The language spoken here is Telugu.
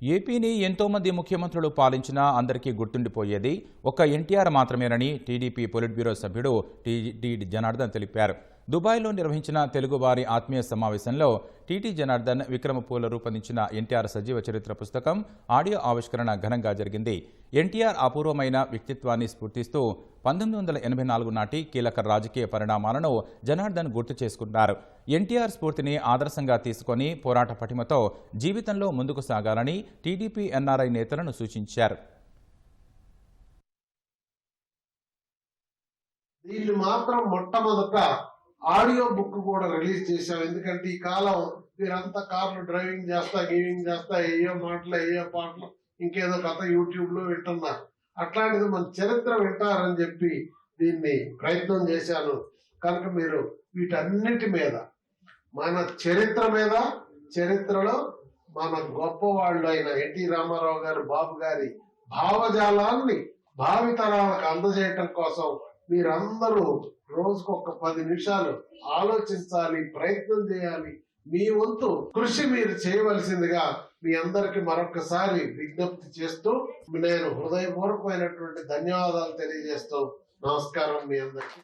ఏపీని ఎంతో మంది ముఖ్యమంత్రులు పాలించినా అందరికీ గుర్తుండిపోయేది ఒక్క ఎన్టీఆర్ మాత్రమేనని టీడీపీ పొలిట్ బ్యూరో సభ్యుడు టీటీ జనార్దన్ తెలిపారు. దుబాయ్లో నిర్వహించిన తెలుగువారి ఆత్మీయ సమావేశంలో టీటీ జనార్దన్ విక్రమపూల రూపొందించిన ఎన్టీఆర్ సజీవ చరిత్ర పుస్తకం ఆడియో ఆవిష్కరణ ఘనంగా జరిగింది. ఎన్టీఆర్ అపూర్వమైన వ్యక్తిత్వాన్ని స్ఫూర్తిస్తూ 1984 నాటి కీలక రాజకీయ పరిణామాలను జనార్దన్ గుర్తు చేసుకున్నారు. ఎన్టీఆర్ స్ఫూర్తిని ఆదర్శంగా తీసుకొని పోరాట పటిమతో జీవితంలో ముందుకు సాగాలని టీడీపీ ఎన్ఆర్ఐ నేతలను సూచించారు. దీన్ని మాత్రం మొట్టమొదట ఆడియో బుక్ కూడా రిలీజ్ చేశాం. ఎందుకంటే ఈ కాలం మీరంతా కార్లు డ్రైవింగ్ చేస్తా గేమింగ్ చేస్తా ఏయో మాటలు ఏయో పాటలు ఇంకేదో కథ యూట్యూబ్ లో వింటున్నారు. అట్లాంటిది మన చరిత్ర వింటారని చెప్పి దీన్ని ప్రయత్నం చేశాను. కనుక మీరు వీటన్నిటి మీద మన చరిత్ర మీద, చరిత్రలో మన గొప్ప వాళ్ళు అయిన ఎన్టీ రామారావు గారు, బాబు గారి భావజాలాన్ని భావితరాలకు అందజేయటం కోసం మీరందరూ రోజుకు ఒక 10 నిమిషాలు ఆలోచించాలి, ప్రయత్నం చేయాలి. మీ వంతు కృషి మీరు చేయవలసిందిగా మీ అందరికి మరొకసారి విజ్ఞప్తి చేస్తూ నేను హృదయపూర్వకమైనటువంటి ధన్యవాదాలు తెలియజేస్తూ నమస్కారం మీ అందరికి.